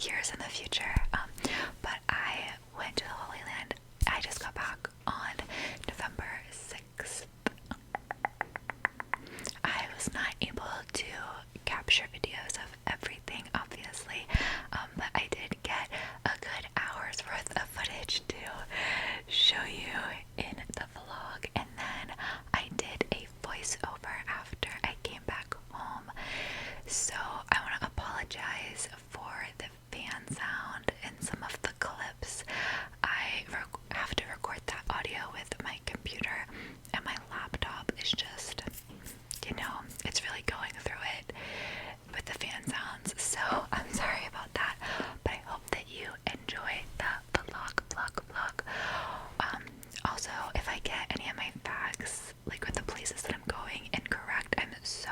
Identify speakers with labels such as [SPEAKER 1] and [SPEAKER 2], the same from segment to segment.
[SPEAKER 1] years in the future. But I went to the Holy Land. I just got back on November 6th. I was not able to capture videos of everything, obviously, but I did get a good hour's worth of footage to show you in the vlog, and then I did a voiceover after I came back home. So I want to apologize for the fan sound in some of the clips. I have to record that audio with my computer, and my laptop is just, it's really going through it with the fan sounds, so I'm sorry about that, but I hope that you enjoy the vlog. Also, if I get any of my facts, like with the places that I'm going, incorrect, I'm so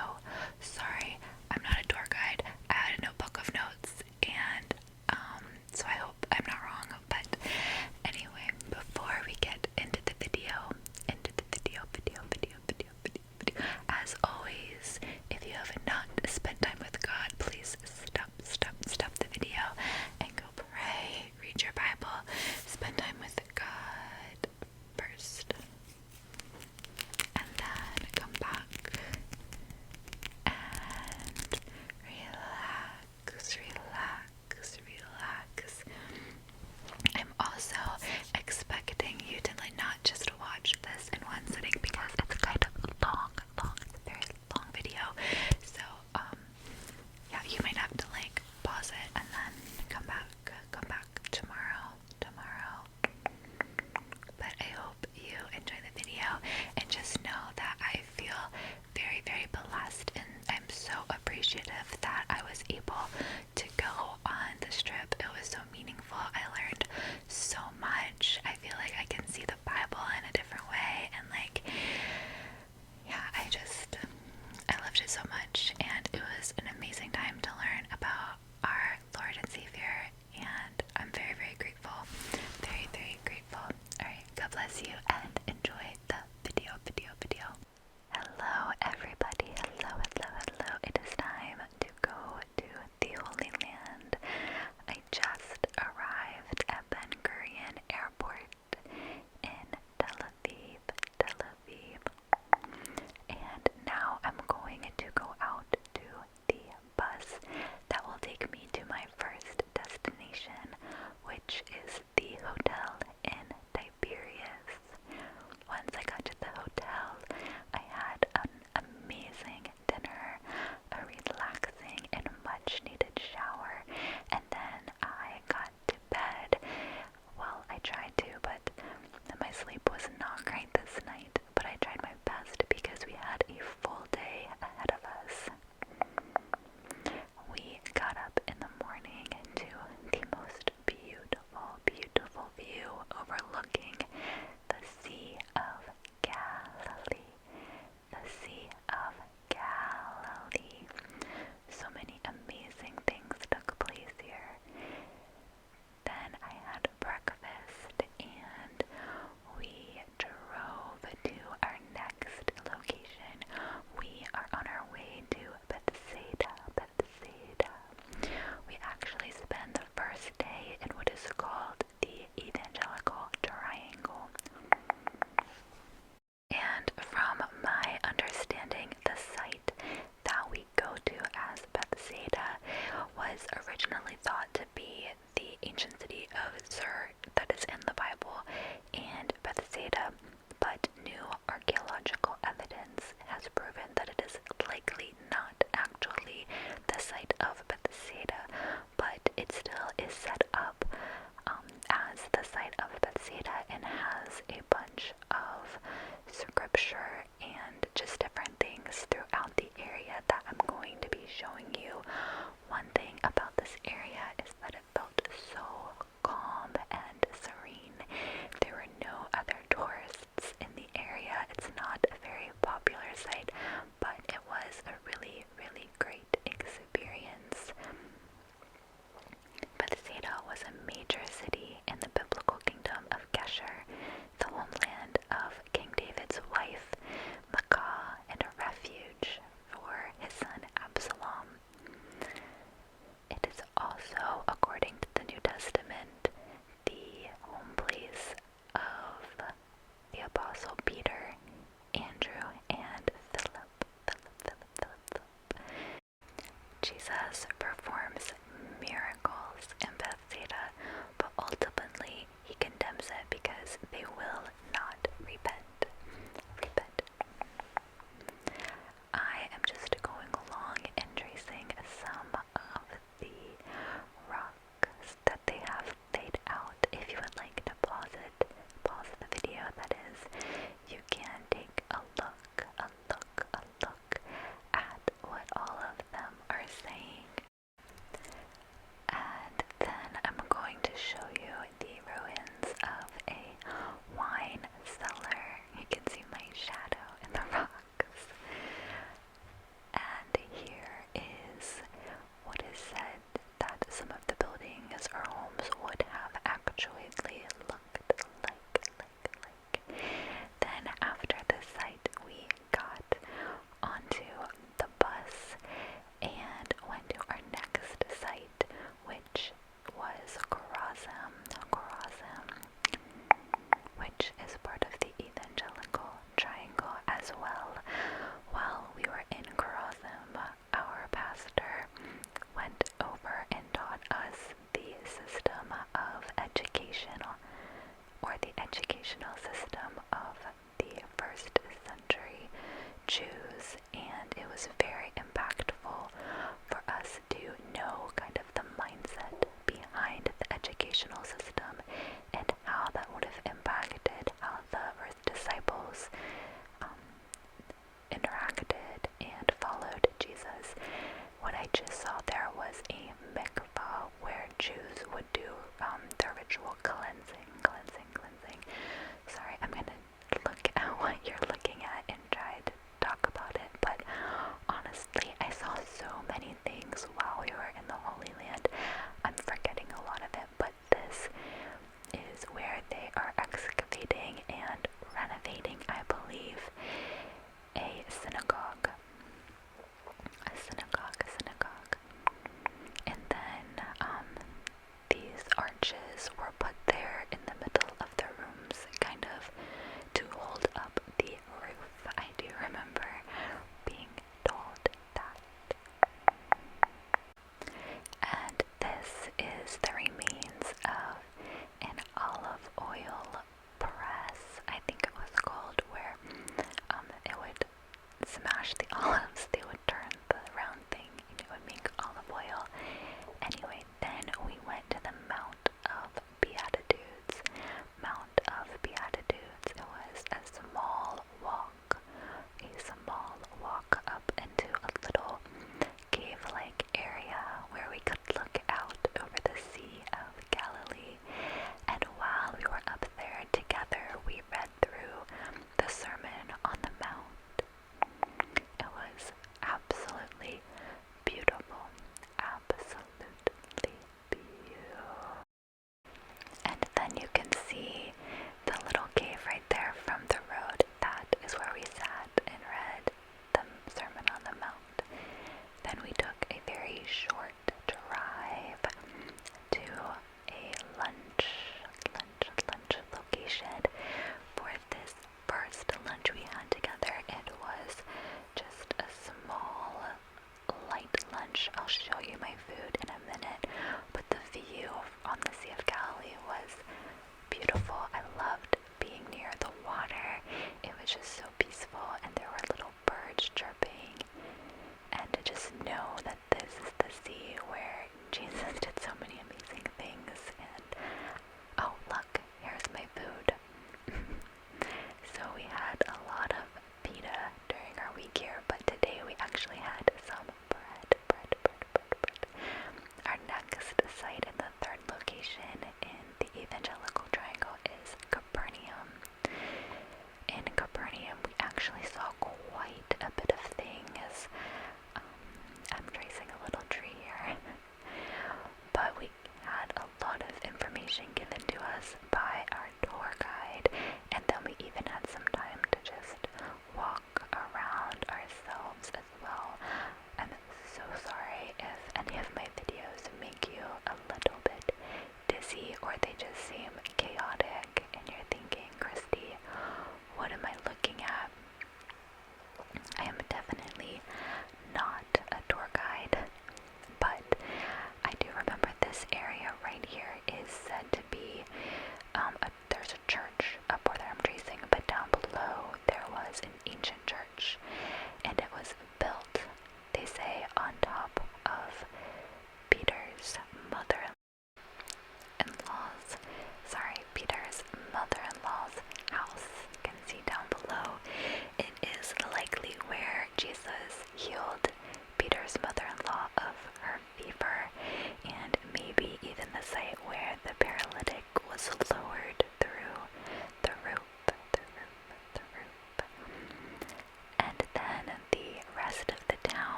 [SPEAKER 1] sorry. I'm not a tour guide. I had a notebook of notes, and so I hope I'm not wrong. But anyway, before we get into the video, as always, if you have not spent time with God, please stop the video and go pray, read your Bible, spend time with God first, and then come back and relax. I'm also expecting you to not just watch this in one sitting because it's kind of long, it's a very long video. So yeah, you might have to pause it and then come back tomorrow. But I hope you enjoy the video, and just know that I feel very, very blessed, and I'm so appreciative that I was able to go on this trip. It was so meaningful. I learned so much. I feel like I can see the Bible in a different way, and yeah, I loved it so much, and it was an amazing time to learn about our Lord and Savior, and I'm very, very grateful. Very, very grateful. Alright, God bless you, and enjoy the video. Hello everybody, hello. It is time to go to the Holy Land. I just arrived at Ben Gurion Airport in Tel Aviv, and now I'm going to go out to the bus that will take me to my first destination, which is the hotel in Tiberias. Once I got to the hotel, I had an amazing dinner, a relaxing and much needed shower, and then I got to bed. Well, I tried to, but my sleep was not great this night, but I tried my best because we had a full day ahead of us. We got up in the morning to the most beautiful view overlooking the Sea of Galilee. So many amazing things took place here. Then I had breakfast, and we drove to our next location. We are on our way to Bethsaida. We actually spent the first day in what is called the Evangelical Triangle. And from my understanding, the site that we go to as Bethsaida was originally thought to be the ancient city of Zur that is in the Bible and Bethsaida, but new archaeological evidence has proven that it is likely not actually the site of Bethsaida, but it still is set up as the site of Bethsaida and has a bunch of scripture and just different things throughout the area that I'm going to be showing you. One thing about this area is that it some of the buildings or homes would have actually looked like. Then after the site, we got onto the bus and went to our next site, which was Khorazim, which is part of the Evangelical Triangle as well. While we were in Khorazim, our pastor went over and taught us the system of education, or the educational system of the first century Jews, and it was very impactful for us to know kind of the mindset behind the educational system and how that would have impacted how the first disciples interacted and followed Jesus. What I just saw there was a mikvah where Jews would do the ritual cleansing. Sorry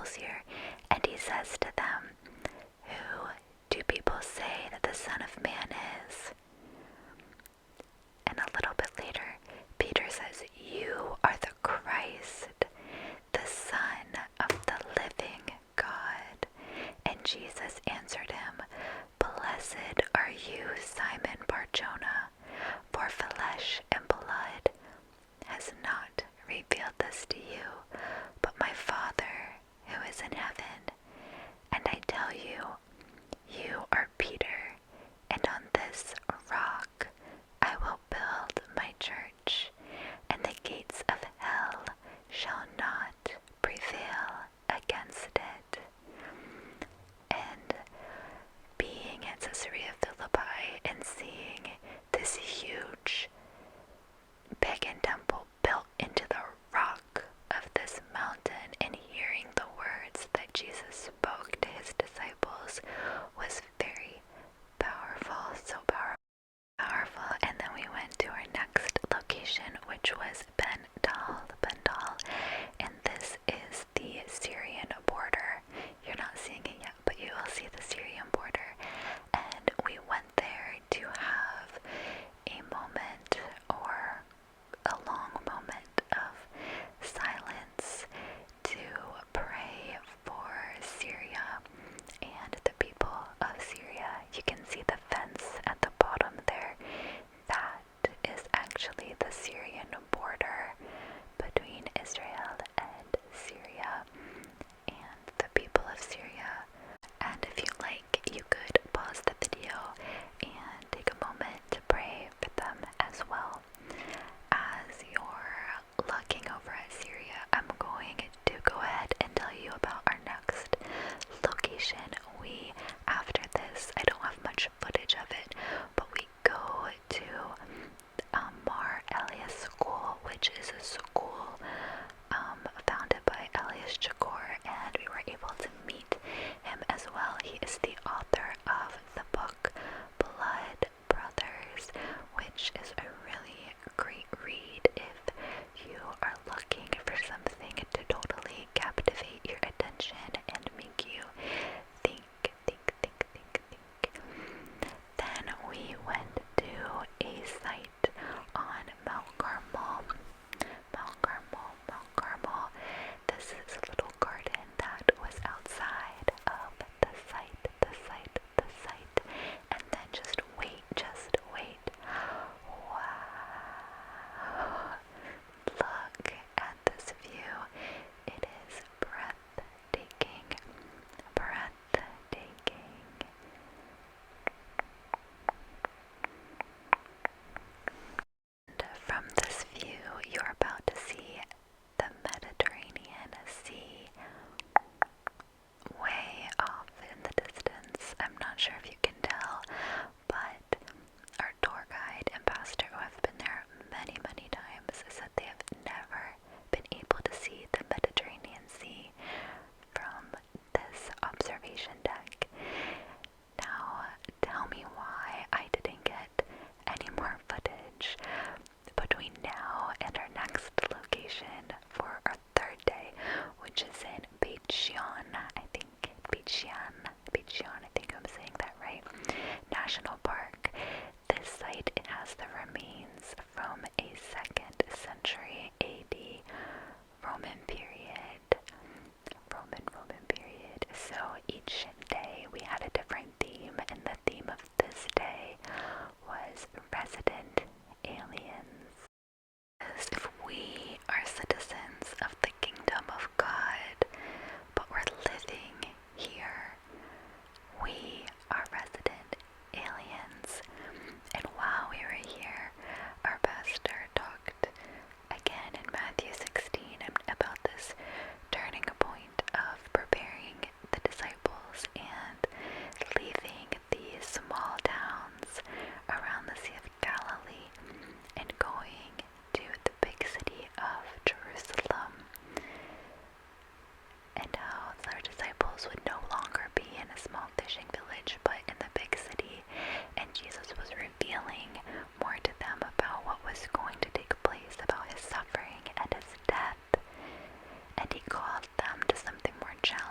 [SPEAKER 1] disciples here, and he says to them, "Who do people say that the Son of Man is?" And a little bit later, Peter says, "You are the Christ, the Son of the living God." And Jesus answered him, "Blessed are you, Simon Bar-Jonah, for flesh and blood has not revealed this to you, but my Father who is in heaven. And I tell you, you are Peter, and on this rock I will build my church, and the gates of hell shall not prevail against it." And being at Caesarea Philippi and seeing this huge pagan temple built into the rock of this mountain and hearing the words that Jesus spoke to his disciples was very powerful, so powerful. And then we went to our next location, which was Bendal, and this is the Syrian border. You're not seeing it yet, but you will see the Syrian border. And we went there to have a moment, or a long moment of silence, to pray for Syria and the people of Syria. You can see the fence at the bottom there. That is actually the Syrian border between Israel and Syria and the people of Syria. And if you like, you could pause the video and take a moment to pray for them as well. As you're looking over at Syria, I'm going to go ahead and tell you about our next location. After this, I don't have much footage of it, but we go to Mar Elias School, which is a school founded by Elias Chakor, and we were able to meet him as well. He is the author of the book Blood Brothers, which is a really great read if you are looking for something to totally captivate your attention and make you think. Then we went to a site on Mount Carmel. This is a little garden that was outside of the site. And then just wait. Wow. Look at this view. It is breathtaking. From this view, you're about to see the Mediterranean Sea way off in the distance. I'm not sure if you can tell, but our tour guide and pastor, who have been there many times, said they have never been able to see the Mediterranean Sea from this observation deck. Now, tell me why I didn't get any more footage between now and our next location for our third day, which is in Beit Shean, I think I'm saying that right, National Park. This site, it has the remains from a 2nd century AD Roman period. So each day we had a different theme, and the theme of this day was resident aliens. As if we are citizens of the kingdom of God, but we're living here, we are resident aliens. And while we were here, our pastor talked again in Matthew 16 about this turning point of preparing the disciples and leaving these small towns around the Sea of Galilee and going to the big city of Jerusalem, and how their disciples would no longer be in a small fishing village but in the big city. And Jesus was revealing more to them about what was going to take place, about his suffering and his death. And he called them to something more challenging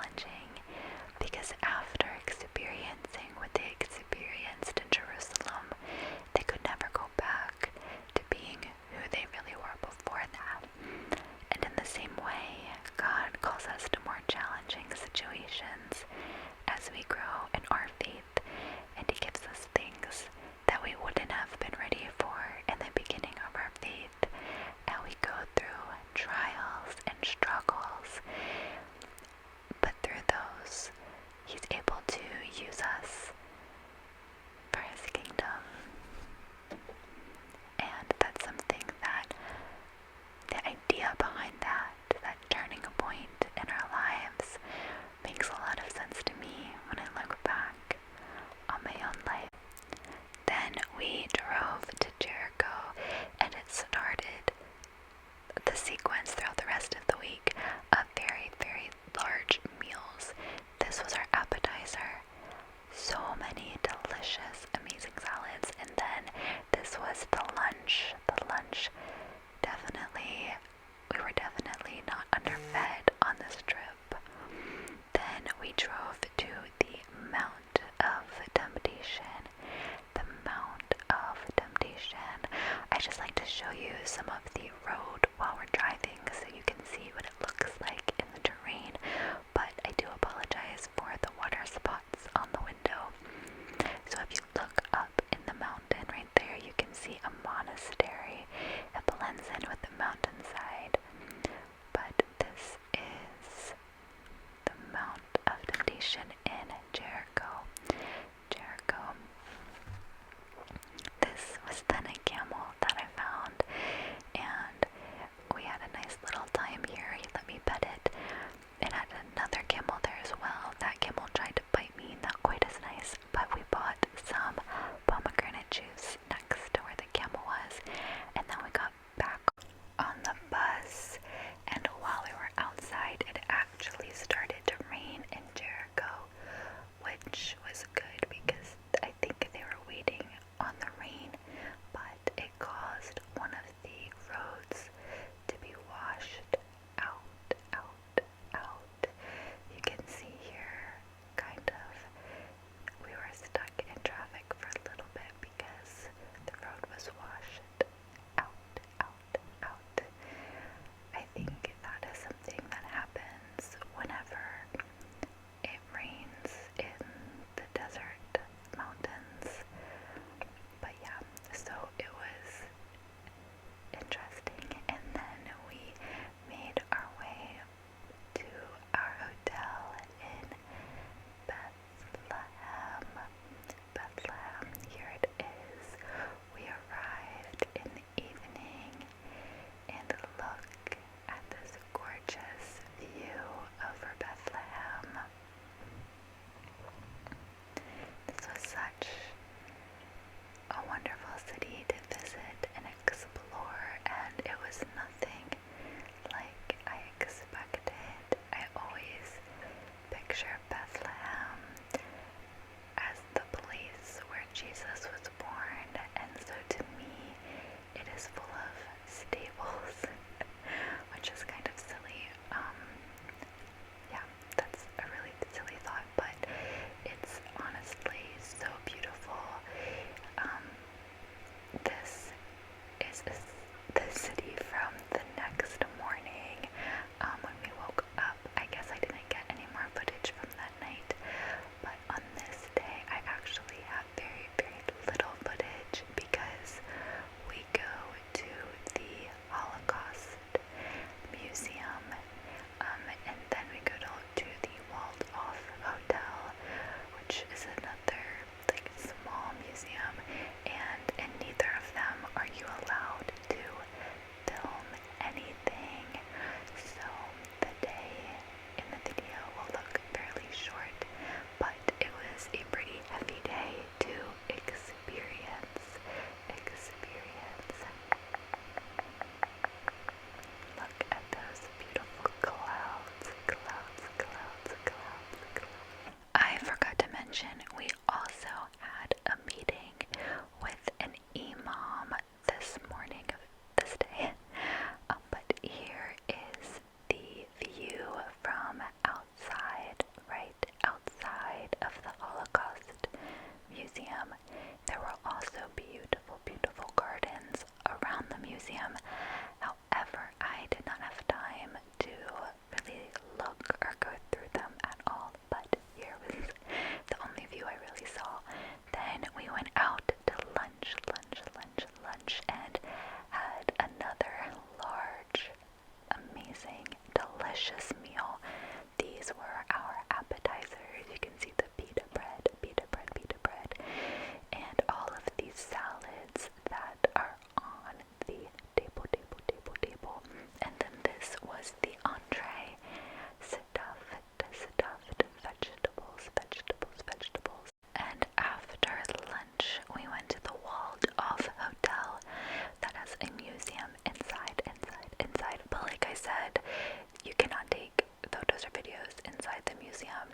[SPEAKER 1] museum.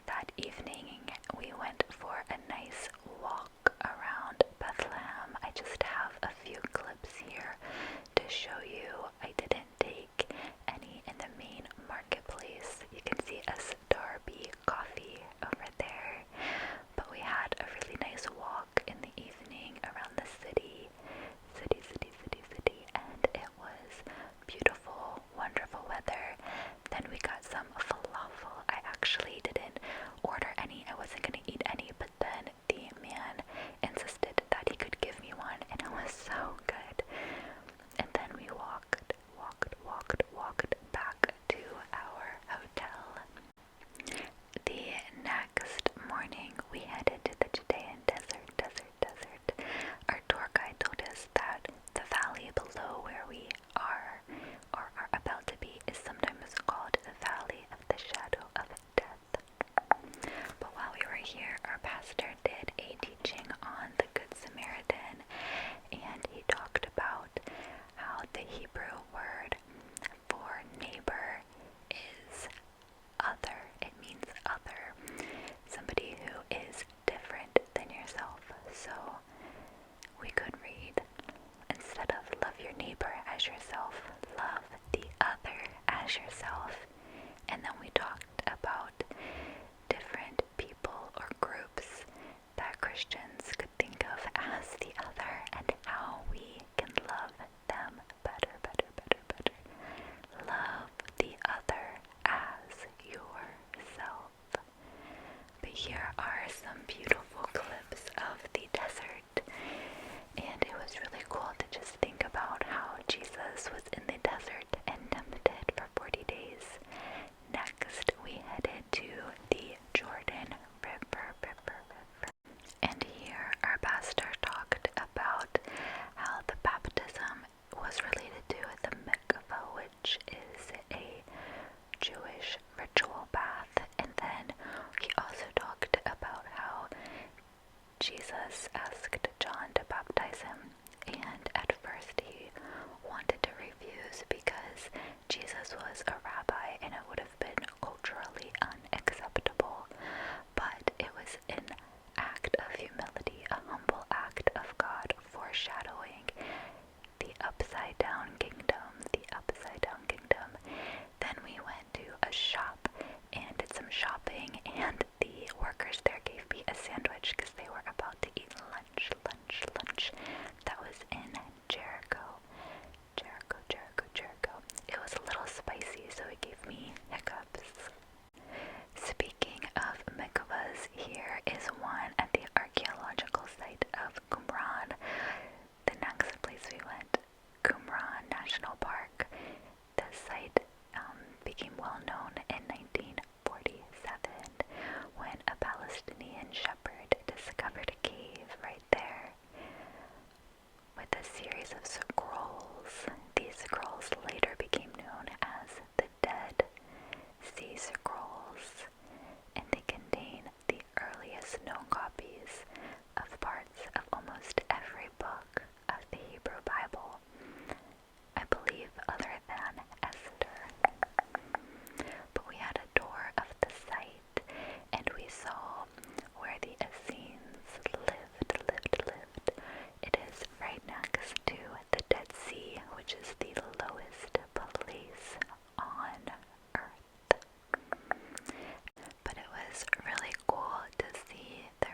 [SPEAKER 1] That evening, we went for a nice walk around Bethlehem. I just have a few clips here to show you. I didn't take any in the main marketplace. You can see a Starby coffee over there. But we had a really nice walk in the evening around the city, and it was beautiful, wonderful weather. Then we got some falafel. I actually didn't order any. I wasn't gonna eat any, but then the man insisted that he could give me one, and it was so good. And then we walked back to our hotel. The next morning, we headed to the Judean desert. Our tour guide told us that the valley below where we are, or are about to be, is sometimes called the Valley of the Shadow of Death. But while we were here, our pastor did a teaching on the Good Samaritan, and he talked about how the Hebrew word for neighbor is other. It means other, somebody who is different than yourself. So we could read, instead of love your neighbor as yourself, love the other as yourself. And then we talked about different people or groups that Christians could think of as the other, and how we can love them better. Love the other as yourself. But here are some beautiful clips of the desert, and it was really cool to just think about how Jesus was in the desert and tempted for 40 days. Next, we headed to the Jordan River. And here our pastor talked about how the baptism was related to the mikvah, which is a Jewish ritual bath. And then he also talked about how Jesus asked John to baptize him, and at first he wanted to refuse because Jesus was a rabbi and it would have been culturally unacceptable. But it was an act of humility, a humble act of God foreshadowing the upside down kingdom. Then we went to a shop and did some shopping, and the workers there gave me a sandwich because they were about to eat lunch. That was in Jericho. It was a little spicy, so it gave me hiccups. Speaking of mikvahs, here is one at the archaeological site of Qumran. The next place we went, Qumran National Park. The site became well known in 1947 when a Palestinian shepherd discovered a cave right there with a series of scrolls. These scrolls later became known as the Dead Sea Scrolls, and they contain the earliest known copies of parts of almost every book of the Hebrew Bible, I believe, other than Esther. But we had a tour of the site, and we saw where the Essenes lived. It is right next to the Dead Sea, which is the lowest place on Earth. But it was really cool to see the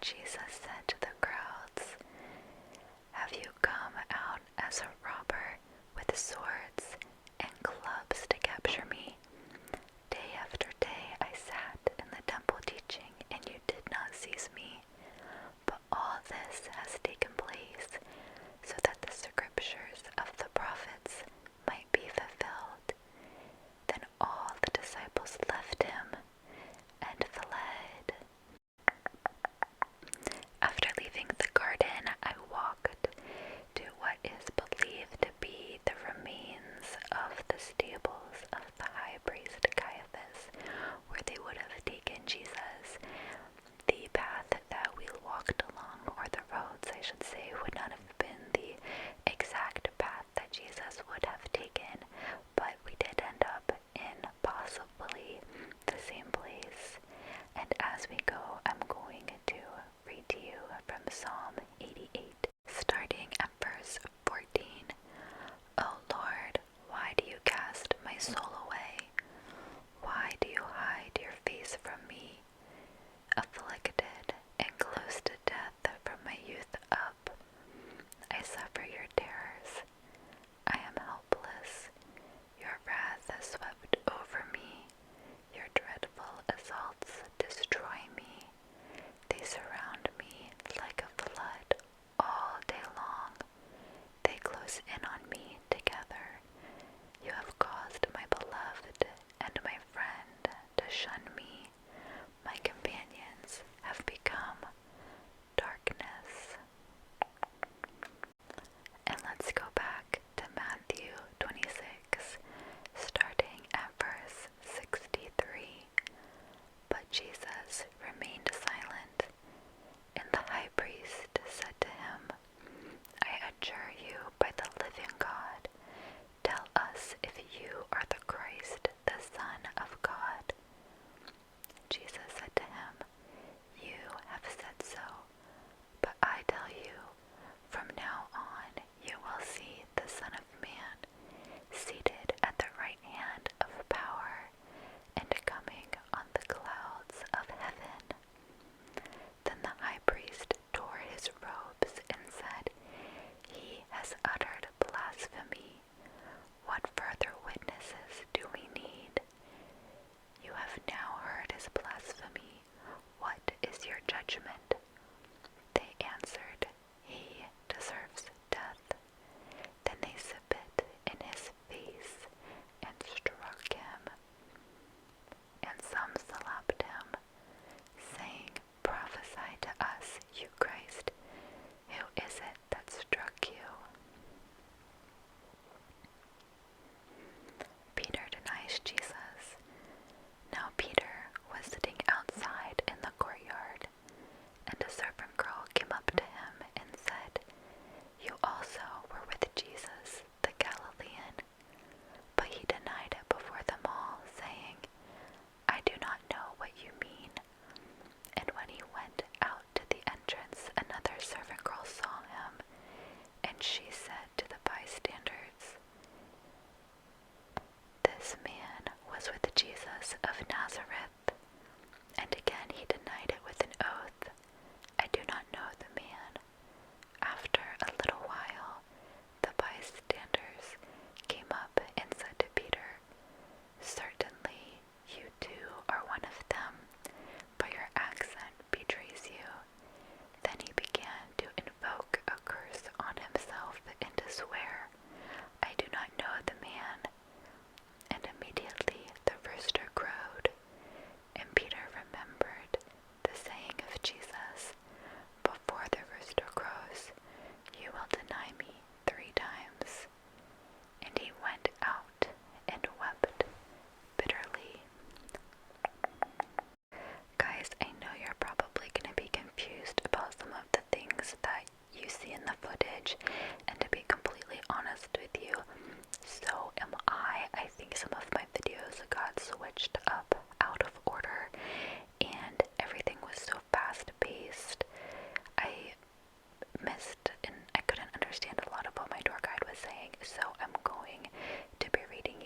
[SPEAKER 1] Jesus said to the crowds, "Have you come out as a robber with swords and clubs to capture me? Day after day I sat in the temple teaching, and you did not seize me. But all this has taken place so that the scriptures of the prophets might be fulfilled." Then all the disciples left him and fled. After leaving the garden, I walked to what is believed to be the remains of the stables of the high priest Caiaphas, where they would have taken Jesus. The path that we walked along, or the roads I should say, would not have been the exact path that Jesus would have taken, but we did end up in possibly the same place. And as we go, I'm going to read to you from Psalm 88, starting at verse 14. "O Lord, why do you cast my soul away? Why do you hide your face from me? Afflicted and close to death from my youth up, I suffer your terrors. I am helpless. Your wrath has swept over me. Your dreadful assaults destroy me. They surround me like a flood all day long. They close in on me together. You have caused my beloved and my friend to shun me. My companions have become darkness." And let's go back to Matthew 26, starting at verse 63. "But Jesus remained silent, and the high priest said to him, 'I adjure you by the living God, tell us if you are the Christ, the Son of God.' Jesus said to him, 'You have said so. But I tell you, from now on you will see the Son of Man seated at the right hand of power and coming on the clouds of heaven.' Then the high priest tore his robes and said, 'He has uttered blasphemy. What further witnesses do we need? You have now heard his blasphemy. What is your judgment?' They answered, 'He deserves death.' Then they spit in his face and struck him. And some slapped him, saying, 'Prophesy to us, you Christ. Who is it that struck you?' Peter denies Jesus. Now Peter was sitting outside in the courtyard, and a servant girl came up to him and said, 'You also were with Jesus, the Galilean.' But he denied it before them all, saying, 'I do not know what you mean.' And when he went out to the entrance, another servant girl saw him, and she said to the bystanders, 'This man was with Jesus of Nazareth.' And again he denied it with an oath, 'I do not know the man.' After a little while, the bystanders came up and said to Peter, 'Certainly you too are one of them, but your accent betrays you.' Then he began to invoke a curse on himself and to swear, 'I do not know the man.' And immediately the rooster crowed. And Peter remembered the saying of Jesus, 'Before the rooster crows, you will deny me 3 times.' And he went out and wept bitterly." Guys, I know you're probably going to be confused about some of the things that you see in the footage, and to be completely honest with you, so am I. I think some of my videos got switched up out of order, and everything was so fast-paced. I missed and I couldn't understand a lot of what my tour guide was saying, so I'm going to be reading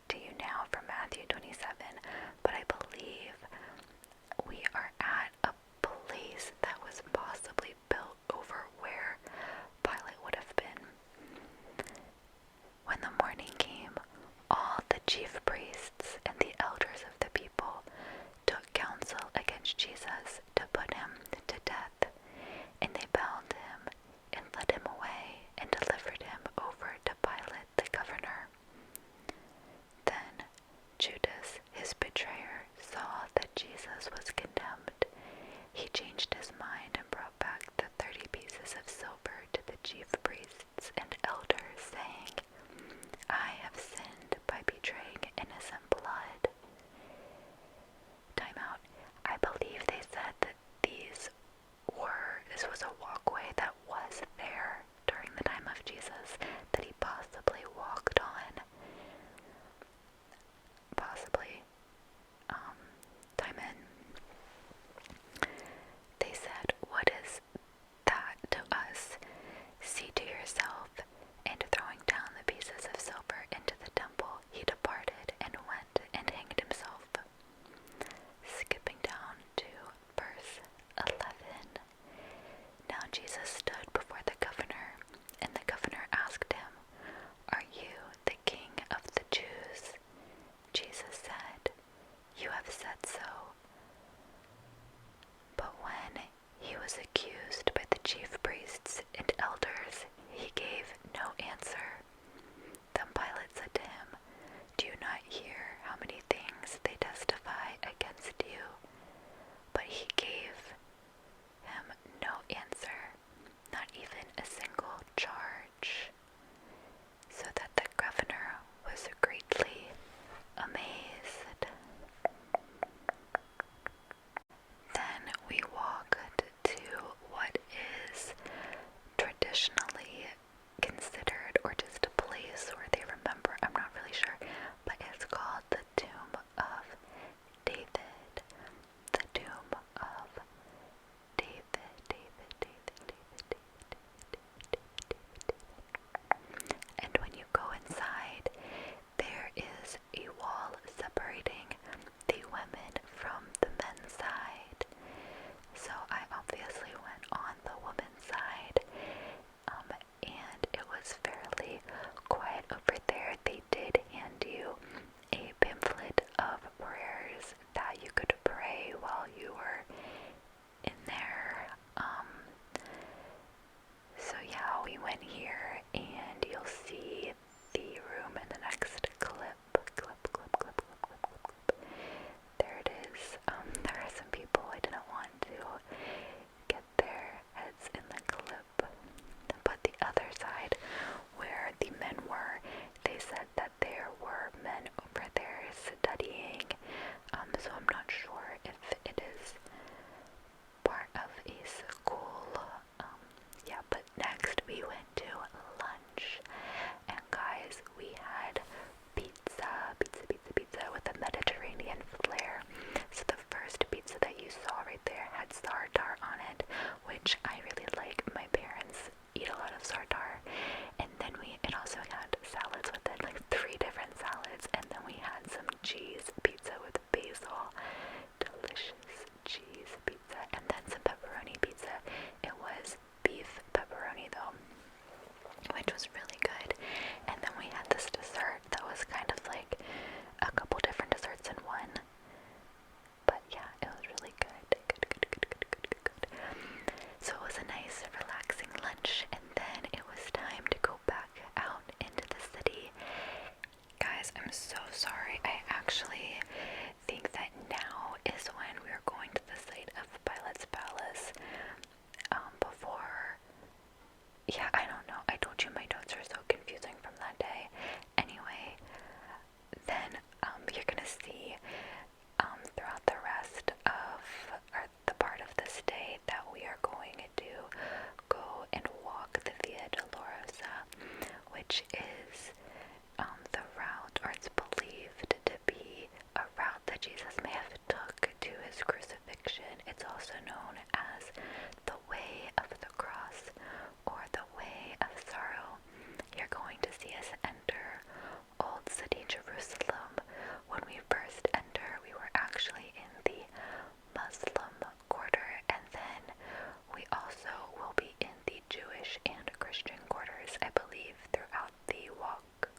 [SPEAKER 1] to you now from Matthew 27, but I believe we are at a place that And they bound him and led him away and delivered him over to Pilate the governor. Then Judas, his betrayer, saw that Jesus was condemned. He changed his mind and brought back the 30 pieces of silver to the chief priests and elders, saying, I have sinned by betraying innocent blood. Time out. I believe they said that this was a walkway that was there during the time of Jesus that he possibly walked on. Possibly. Time in. They said, what is that to us? See to yourself. And throwing down the pieces of silver into the temple, he departed and went and hanged himself. Skipping down to verse 11. Now Jesus stood before the governor, and the governor asked him, Are you the king of the Jews? Jesus said, You have said so. But when he was accused by the chief priests and elders, he gave no answer. Then Pilate said to him, Do you not hear how many things they testify against you? But he gave him no answer, not even a single charge, so that the governor was greatly amazed. Then we walked to what is traditionally considered, or just a place where they remember, I'm not really sure, but it's called the Tomb of David. The Tomb of David. And when you go inside, there is a wall separating the women from the men's side. So I obviously went on the women's side, and it was fairly quiet over there. They did hand you a pamphlet of prayers that you could pray while you were in there. So yeah, we went here, and you'll see the room in the next clip. There it is. There are some people I didn't want to get their heads in the clip. But the other side, where the men were, they said that there were men over there studying. So I'm not sure if it is part of a school. Yeah, but next we went to lunch. And guys, we had pizza with a Mediterranean flair. So the first pizza that you saw right there had tartar on it, which I really like. My parents eat a lot of tartar. And then it also had salads with it, like 3 different salads. And then we had some cheese pizza with basil. Delicious cheese pizza. And then some pepperoni pizza. It was beef pepperoni though, which was really good. And then we had this dessert that was kind of like a couple different desserts in one. But yeah, it was really good. Good. So it was a nice, relaxing lunch, and then it was time to go back out into the city. Guys, I'm so sorry. I actually think that now is when we are going to the site of Pilate's palace. Before, yeah, I don't know. I told you my notes are so confusing from that day. Anyway, then you're gonna see throughout the rest of, or the part of this day, that we are going to go and walk the Via Dolorosa, which is the route, or it's believed to be a route that Jesus may have took to his crucifixion. It's also known as the Way of the Cross, or the Way of Sorrow. You're going to see us enter Old City Jerusalem. When we first enter, we were actually in the Muslim quarter, and then we also will be in the Jewish and Christian quarters, I believe, throughout the walk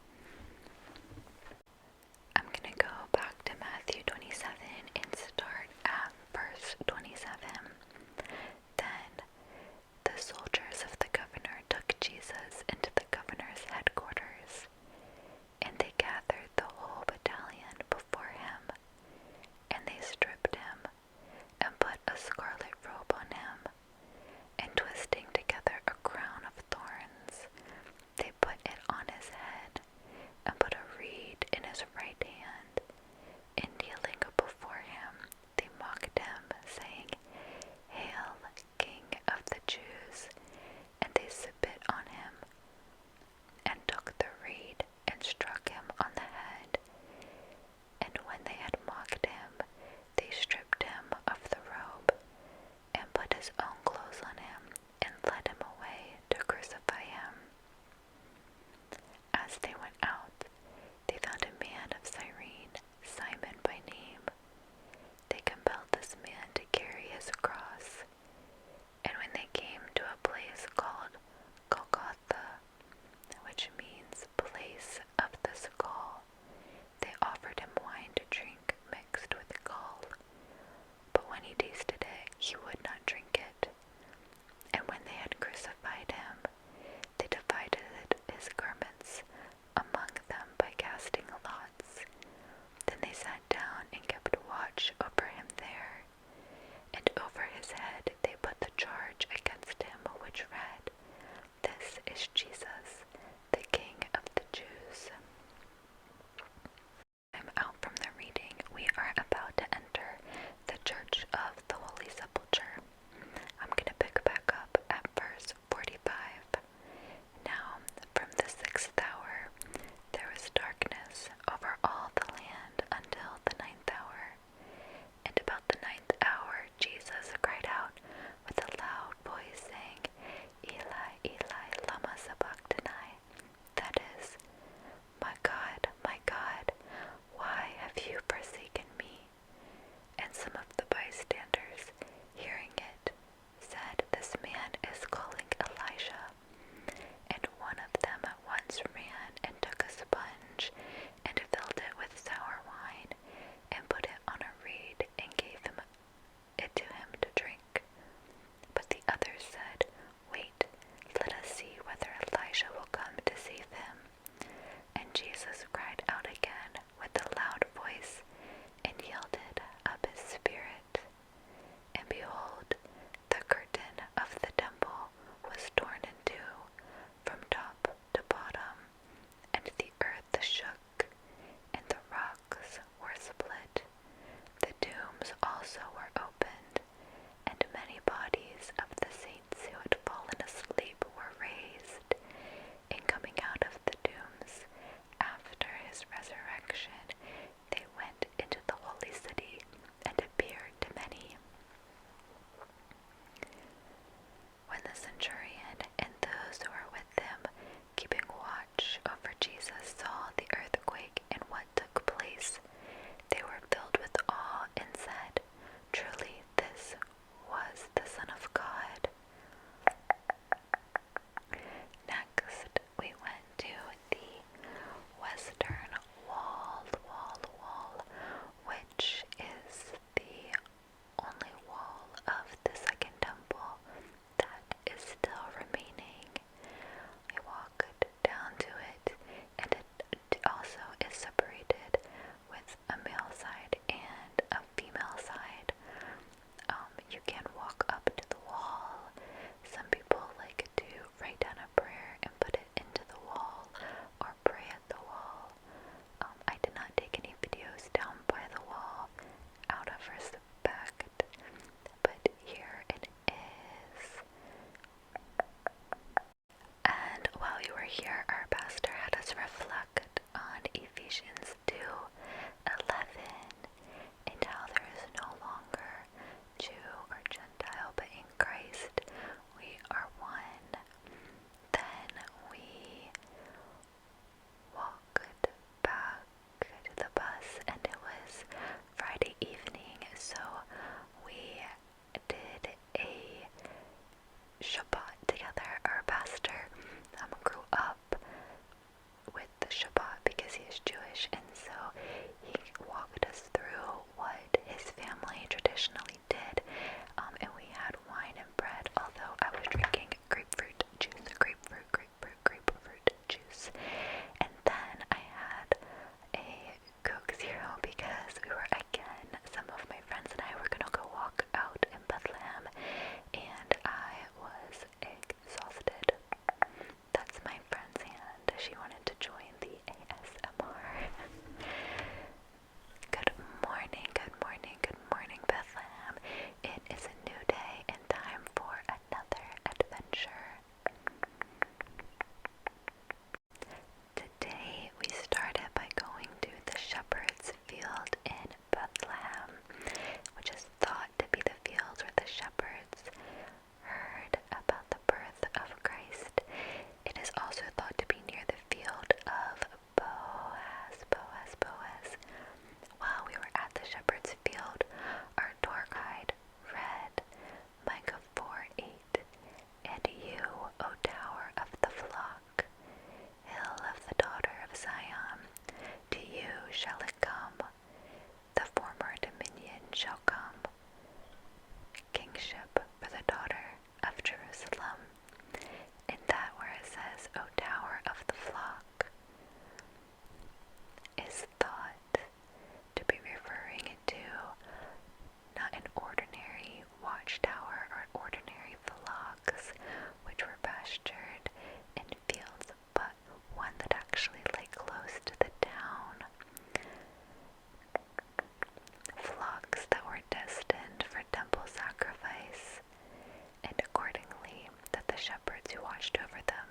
[SPEAKER 1] watched over them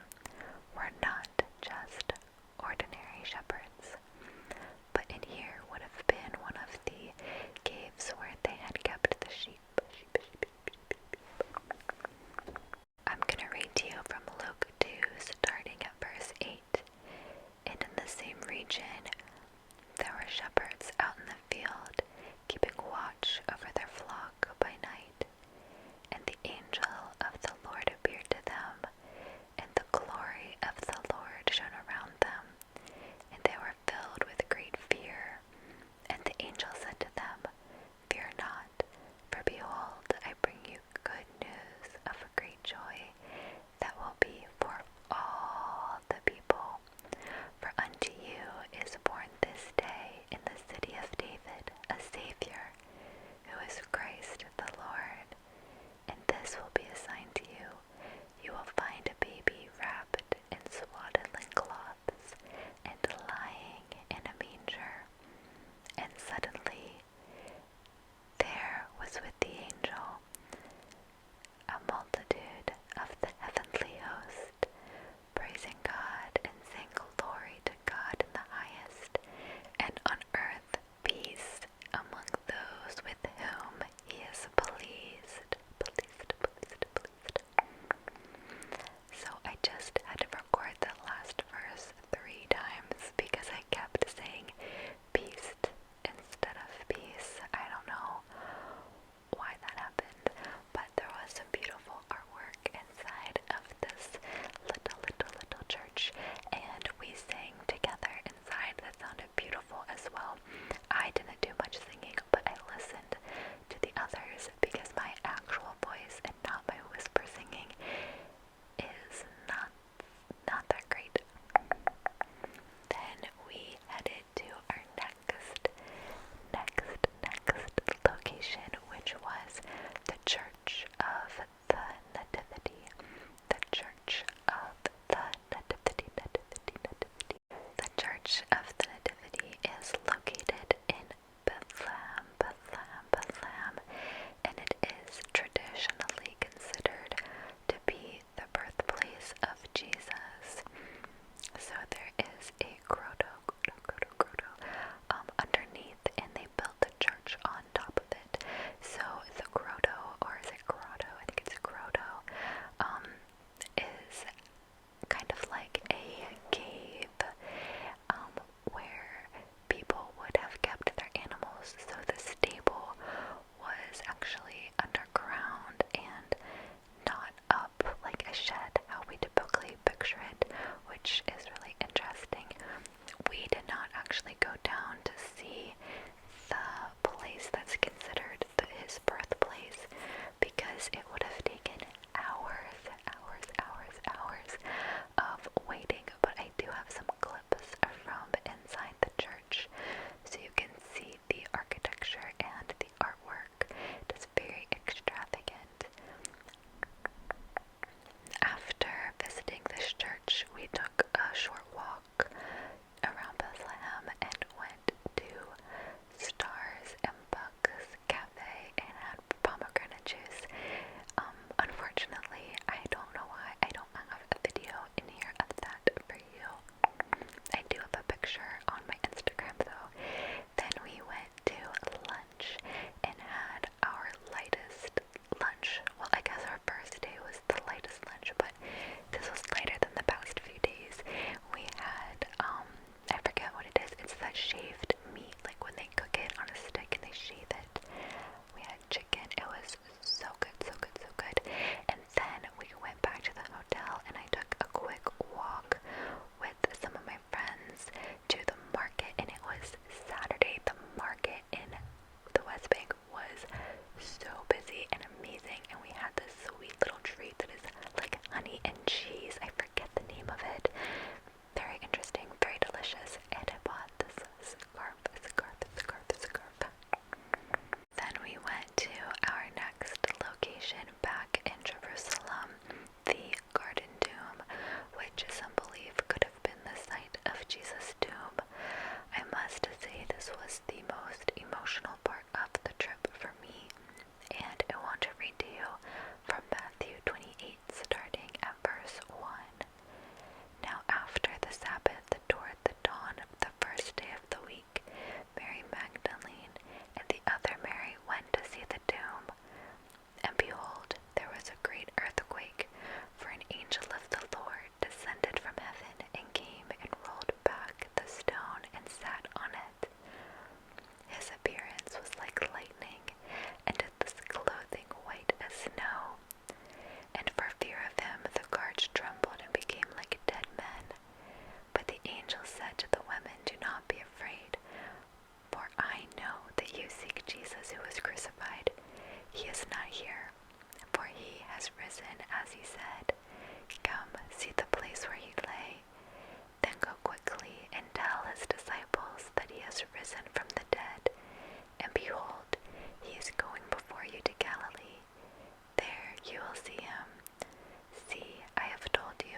[SPEAKER 1] were not just ordinary shepherds, but in here would have been one of the caves where they had kept the sheep. I'm going to read to you from Luke 2, starting at verse 8. And in the same region, there were shepherds out in the field, keeping watch over their flock by night. And the angel of the Lord appeared to them, and the glory of the Lord shone around them, and they were filled has risen, as he said. Come, see the place where he lay. Then go quickly and tell his disciples that he has risen from the dead. And behold, he is going before you to Galilee. There you will see him. See, I have told you.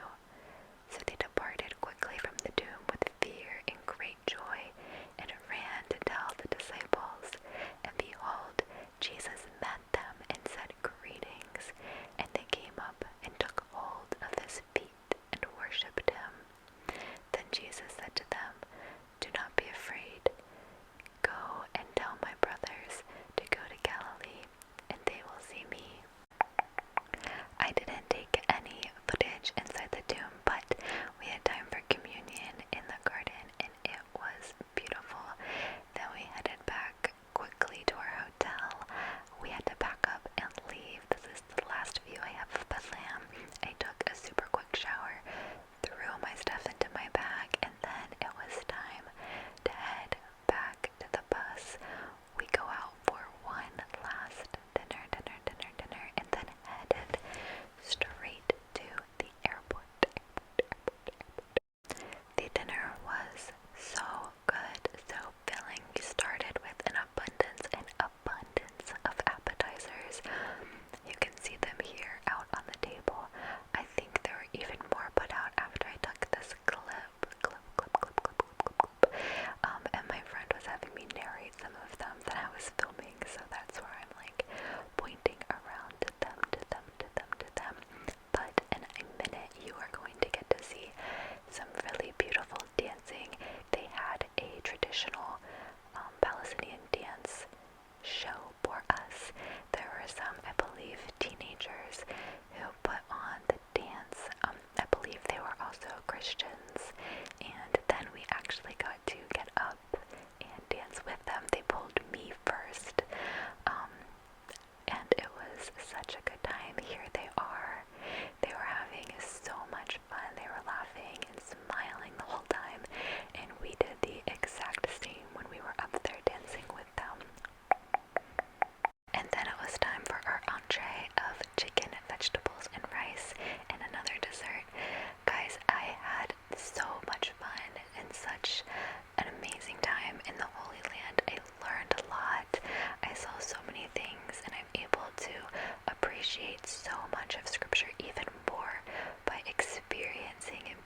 [SPEAKER 1] So they departed quickly from the tomb with fear and great joy, and ran to tell the disciples. And behold, Jesus met them and said, Greetings. And they came up and took hold of his feet and worshipped him. Then Jesus said to them, Do not be afraid. Go and tell my brothers to go to Galilee, and they will see me. I didn't take any footage inside the tomb, but we had time for communion in the garden, and it was beautiful. Then we headed back quickly to our hotel. We had to pack up and leave. This is the last view I have of Bethlehem. I took a super quick shower, threw my stuff into my bag, and then it was time to head back to the bus. We go out for one last dinner, and then headed straight to the airport. The dinner was so good, so filling. We started with an abundance of appetizers. You can see them here out on the table. I think there were even more put out after I took this clip. And my friend was having me narrate some of them that I was filming, so that's where I'm like pointing around to them. But in a minute, you are going to get to see some really beautiful dancing. They had a traditional Palestinian dance show for us. There were some, I believe, teenagers who put on the dance. I believe they were also Christians, and then we actually got to get up and dance with them. They pulled me first, and it was such a good time. Here they are. They were having so much fun. They were laughing and smiling the whole time, and we did the exact same when we were up there dancing with them. And then it was time for our entree of chicken, vegetables, and rice, and another dessert. Guys, I had so much fun and such an amazing time in the Holy Land. I learned a lot. I saw so many things, and I'm able to appreciate so much of Scripture even more by experiencing and